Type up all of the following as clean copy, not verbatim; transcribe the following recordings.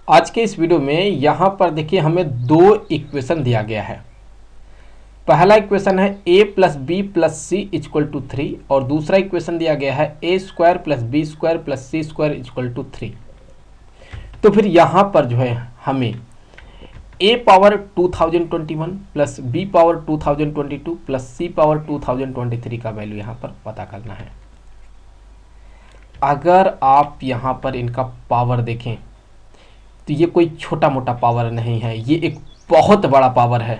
आज के इस वीडियो में यहाँ पर देखिए हमें दो इक्वेशन दिया गया है। पहला इक्वेशन है a plus b plus c equal to 3 और दूसरा इक्वेशन दिया गया है a square plus b square plus c square equal to 3। तो फिर यहाँ पर जो है हमें a power 2021 plus b power 2022 plus c power 2023 का वैल्यू यहाँ पर पता करना है। अगर आप यहाँ पर इनका पावर देखें तो ये कोई छोटा मोटा पावर नहीं है, ये एक बहुत बड़ा पावर है।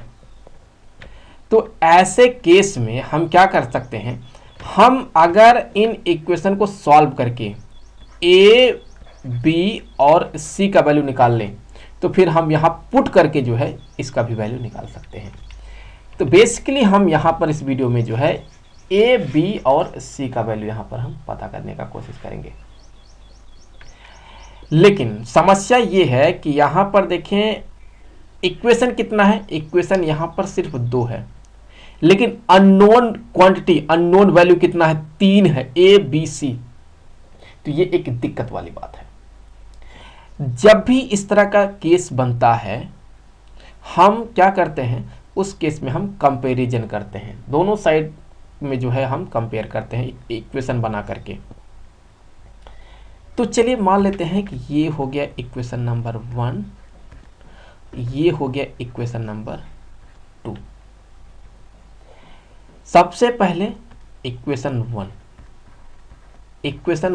तो ऐसे केस में हम क्या कर सकते हैं, हम अगर इन इक्वेशन को सॉल्व करके ए बी और सी का वैल्यू निकाल लें तो फिर हम यहाँ पुट करके जो है इसका भी वैल्यू निकाल सकते हैं। तो बेसिकली हम यहाँ पर इस वीडियो में जो है ए बी और सी का वैल्यू यहाँ पर हम पता करने का कोशिश करेंगे। लेकिन समस्या ये है कि यहाँ पर देखें इक्वेशन कितना है, इक्वेशन यहाँ पर सिर्फ 2 है, लेकिन अननोन क्वांटिटी अननोन वैल्यू कितना है, 3 है, ए बी सी। तो ये एक दिक्कत वाली बात है। जब भी इस तरह का केस बनता है हम क्या करते हैं, उस केस में हम कंपैरिजन करते हैं, दोनों साइड में जो है हम कंपेयर करते हैं इक्वेशन बना करके। तो चलिए मान लेते हैं कि ये हो गया इक्वेशन नंबर 1, ये हो गया इक्वेशन नंबर 2। सबसे पहले इक्वेशन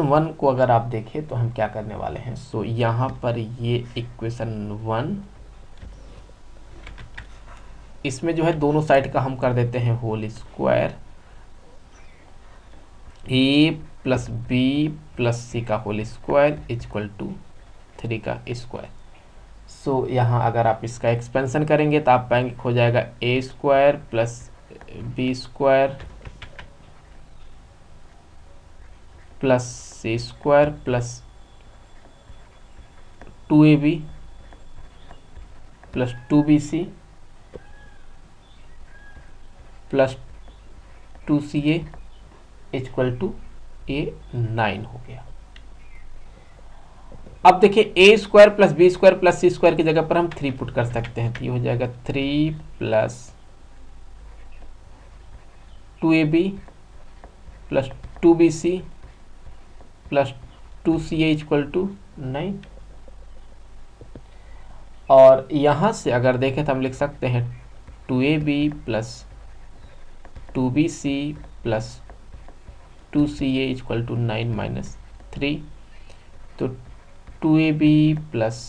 1 को अगर आप देखें तो हम क्या करने वाले हैं, सो यहाँ पर ये इक्वेशन 1, इसमें जो है दोनों साइड का हम कर देते हैं होल स्क्वायर, ए प्लस बी प्लस सी का होल स्क्वायर इक्वल टू 3 का स्क्वायर। सो यहाँ अगर आप इसका एक्सपेंशन करेंगे तो आप पाएंगे हो जाएगा a square plus b square plus c square plus 2ab plus 2bc plus 2ca equal to A9 हो गया। अब देखिए a square plus b square plus c square की जगह पर हम 3 पुट कर सकते हैं, तो ये हो जाएगा 3 plus 2ab plus 2bc plus 2ca equal to 9। और यहाँ से अगर देखें तो हम लिख सकते हैं 2ab plus 2bc plus 2ca equal to 9 minus 3। तो 2ab plus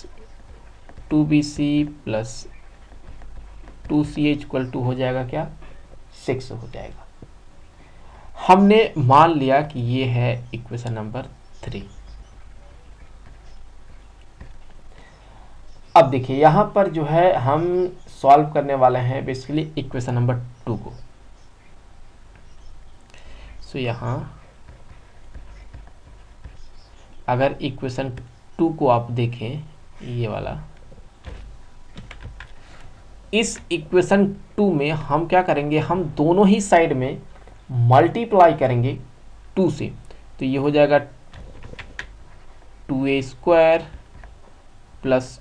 2bc plus 2ca equal to हो जाएगा क्या, 6 हो जाएगा। हमने मान लिया कि ये है इक्वेशन नंबर 3। अब देखिए यहाँ पर जो है हम सॉल्व करने वाले हैं बेसिकली इक्वेशन नंबर 2 को। सो यहाँ अगर इक्वेशन 2 को आप देखें, ये वाला, इस इक्वेशन 2 में हम क्या करेंगे, हम दोनों ही साइड में मल्टीप्लाई करेंगे 2 से। तो ये हो जाएगा 2a square plus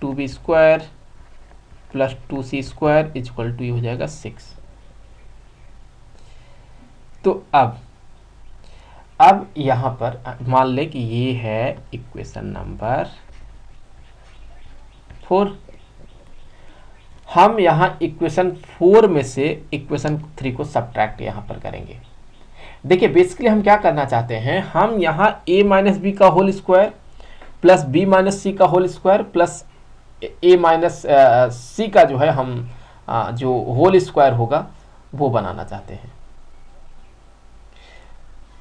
2b square plus 2c square equal to ये हो जाएगा 6। तो अब यहाँ पर मान ले कि ये है इक्वेशन नंबर 4। हम यहाँ इक्वेशन 4 में से इक्वेशन 3 को सब्ट्रैक्ट यहाँ पर करेंगे। देखिए बेसिकली हम क्या करना चाहते हैं, हम यहाँ a माइनस बी का whole square plus b minus c का whole square plus a minus c का जो है हम जो होल स्क्वायर होगा वो बनाना चाहते हैं।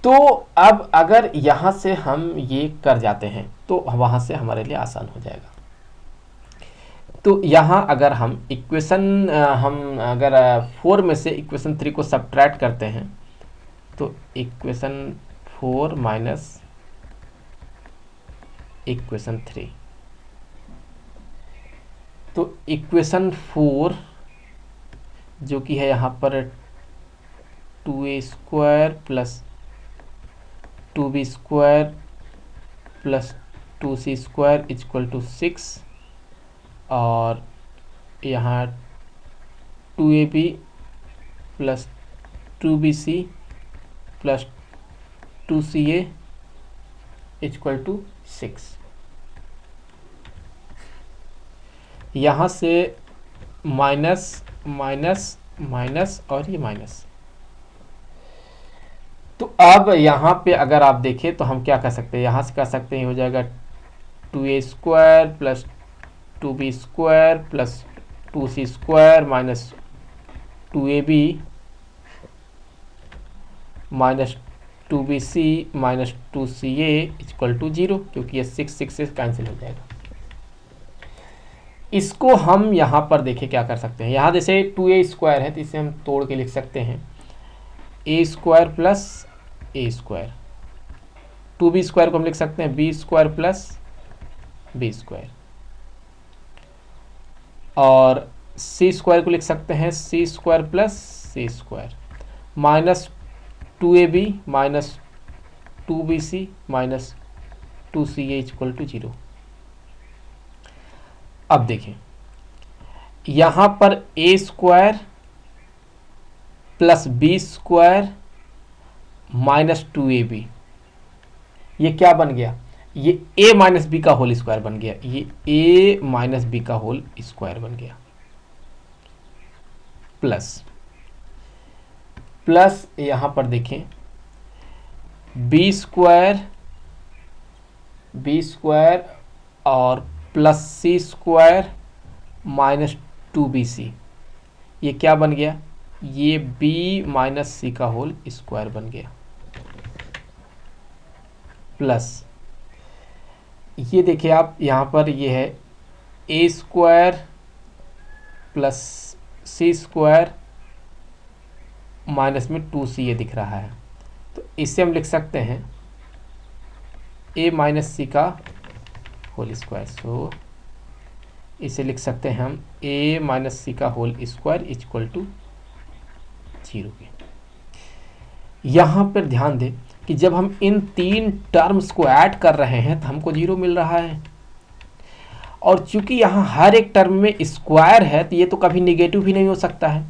तो अब अगर यहाँ से हम ये कर जाते हैं तो वहाँ से हमारे लिए आसान हो जाएगा। तो यहाँ अगर हम इक्वेशन हम अगर 4 में से इक्वेशन 3 को सब्ट्रैक्ट करते हैं तो इक्वेशन 4 माइनस इक्वेशन 3, तो इक्वेशन 4 जो कि है यहाँ पर 2a square plus 2b square plus 2c² equal to 6 और यहाँ 2ab plus 2bc plus 2ca equal to 6। यहाँ से माइनस माइनस माइनस और ये माइनस। तो अब यहाँ पे अगर आप देखें तो हम क्या कर सकते हैं, यहाँ से कर सकते हैं, हो जाएगा 2a² plus 2b² plus 2c² minus 2ab minus 2bc minus 2ca equal to 0, क्योंकि ये 6 से कैंसिल हो जाएगा। इसको हम यहाँ पर देखें क्या कर सकते हैं, यहाँ जैसे 2a² है तो इसे हम तोड़ के लिख सकते हैं a² प्लस a², 2b² को हम लिख सकते हैं b² प्लस b², और c² को लिख सकते हैं c² plus c² minus 2ab minus 2bc minus 2ca equal to 0। अब देखें यहाँ पर a² plus b² minus 2ab, ये क्या बन गया, ये a माइनस बी का होल स्क्वायर बन गया, ये a माइनस बी का होल स्क्वायर बन गया, प्लस यहाँ पर देखें b² और प्लस c² माइनस 2bc, ये क्या बन गया, ये b माइनस सी का होल स्क्वायर बन गया, प्लस ये देखिए आप यहाँ पर ये है a² प्लस c² माइनस में 2c ये दिख रहा है, तो इससे हम लिख सकते हैं a माइनस सी का होल स्क्वायर। सो इसे लिख सकते हैं हम a माइनस सी का होल स्क्वायर इक्वल टू 0 के। यहाँ पर ध्यान दें कि जब हम इन तीन टर्म्स को ऐड कर रहे हैं तो हमको 0 मिल रहा है, और चूंकि यहाँ हर एक टर्म में स्क्वायर है तो ये तो कभी नेगेटिव भी नहीं हो सकता है,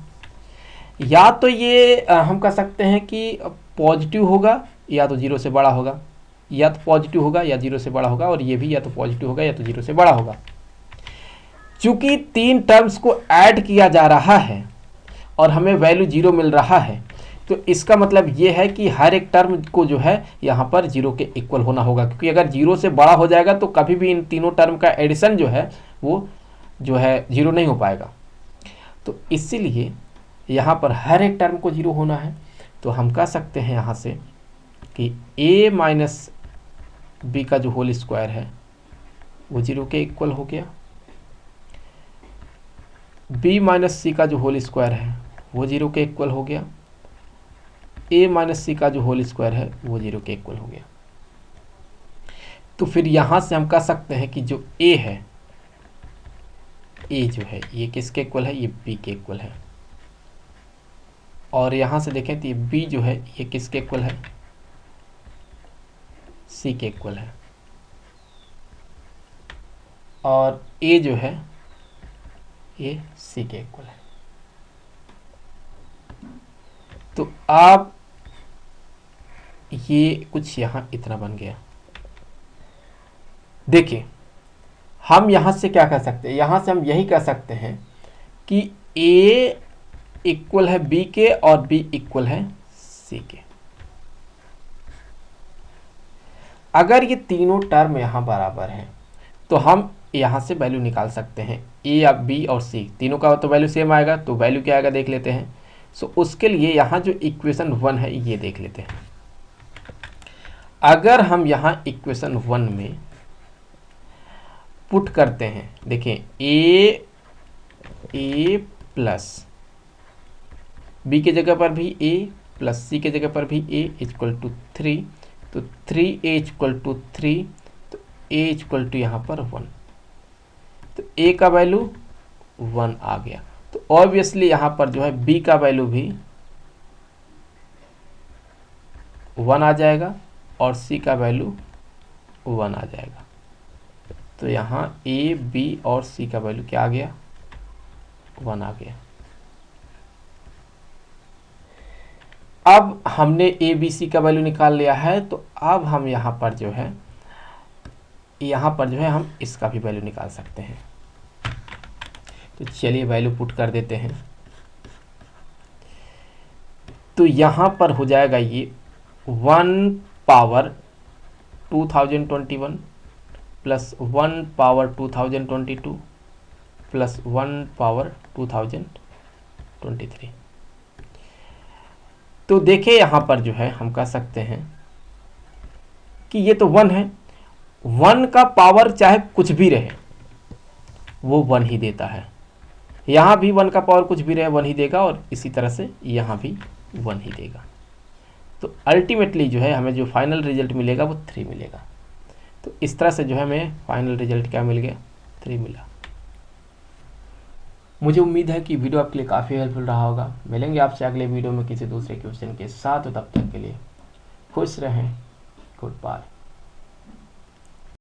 या तो ये हम कह सकते हैं कि पॉजिटिव होगा या तो 0 से बड़ा होगा, या तो पॉजिटिव होगा या 0 से बड़ा होगा, और ये भी या तो पॉजिटिव होगा या तो 0 से बड़ा होगा। चूंकि तीन टर्म्स को ऐड किया जा रहा है और हमें वैल्यू 0 मिल रहा है, तो इसका मतलब ये है कि हर एक टर्म को जो है यहाँ पर 0 के इक्वल होना होगा, क्योंकि अगर 0 से बड़ा हो जाएगा तो कभी भी इन तीनों टर्म का एडिशन जो है वो जो है 0 नहीं हो पाएगा। तो इसीलिए यहाँ पर हर एक टर्म को 0 होना है, तो हम कह सकते हैं यहाँ से कि a माइनस बी का जो होल स्क्वायर है वो 0 के इक्वल हो गया, b माइनस सी का जो होल स्क्वायर है वो 0 के इक्वल हो गया, a माइनस सी का जो होल स्क्वायर है वो 0 के इक्वल हो गया। तो फिर यहाँ से हम कह सकते हैं कि जो a है, a जो है ये किसके इक्वल है, ये b के इक्वल है, और यहाँ से देखें तो ये b जो है ये किसके इक्वल है, c के इक्वल है, और a जो है ये c के इक्वल है। तो अब ये कुछ यहाँ इतना बन गया। देखिए हम यहाँ से क्या कर सकते हैं, यहाँ से हम यही कह सकते हैं कि a इक्वल है b के और b इक्वल है c के। अगर ये तीनों टर्म यहाँ बराबर हैं तो हम यहाँ से वैल्यू निकाल सकते हैं, a या b और c तीनों का तो वैल्यू सेम आएगा, तो वैल्यू क्या आएगा देख लेते हैं। सो उसके लिए यहाँ जो इक्वेशन 1 है ये देख लेते हैं। अगर हम यहाँ इक्वेशन 1 में पुट करते हैं, देखें a प्लस b के जगह पर भी a प्लस c के जगह पर भी a इक्वल टू 3, तो 3a इक्वल टू 3, तो a इक्वल टू यहाँ पर 1, तो a का वैल्यू 1 आ गया। तो ऑब्वियसली यहाँ पर जो है b का वैल्यू भी 1 आ जाएगा और c का वैल्यू 1 आ जाएगा। तो यहाँ ए बी और सी का वैल्यू क्या आ गया, 1 आ गया। अब हमने ए बी सी का वैल्यू निकाल लिया है, तो अब हम यहाँ पर जो है हम इसका भी वैल्यू निकाल सकते हैं। तो चलिए वैल्यू पुट कर देते हैं। तो यहाँ पर हो जाएगा ये 1 power 2021 plus 1 power 2022 plus 1 power 2023। तो देखिए यहाँ पर जो है हम कह सकते हैं कि ये तो 1 है, 1 का पावर चाहे कुछ भी रहे वो 1 ही देता है। यहाँ भी 1 का पावर कुछ भी रहे 1 ही देगा, और इसी तरह से यहाँ भी 1 ही देगा। तो अल्टीमेटली जो है हमें जो फाइनल रिजल्ट मिलेगा वो 3 मिलेगा। तो इस तरह से जो है हमें फाइनल रिजल्ट क्या मिल गया, 3 मिला। मुझे उम्मीद है कि वीडियो आपके लिए काफ़ी हेल्पफुल रहा होगा। मिलेंगे आपसे अगले वीडियो में किसी दूसरे क्वेश्चन के साथ, तब तक के लिए खुश रहें। Good bye.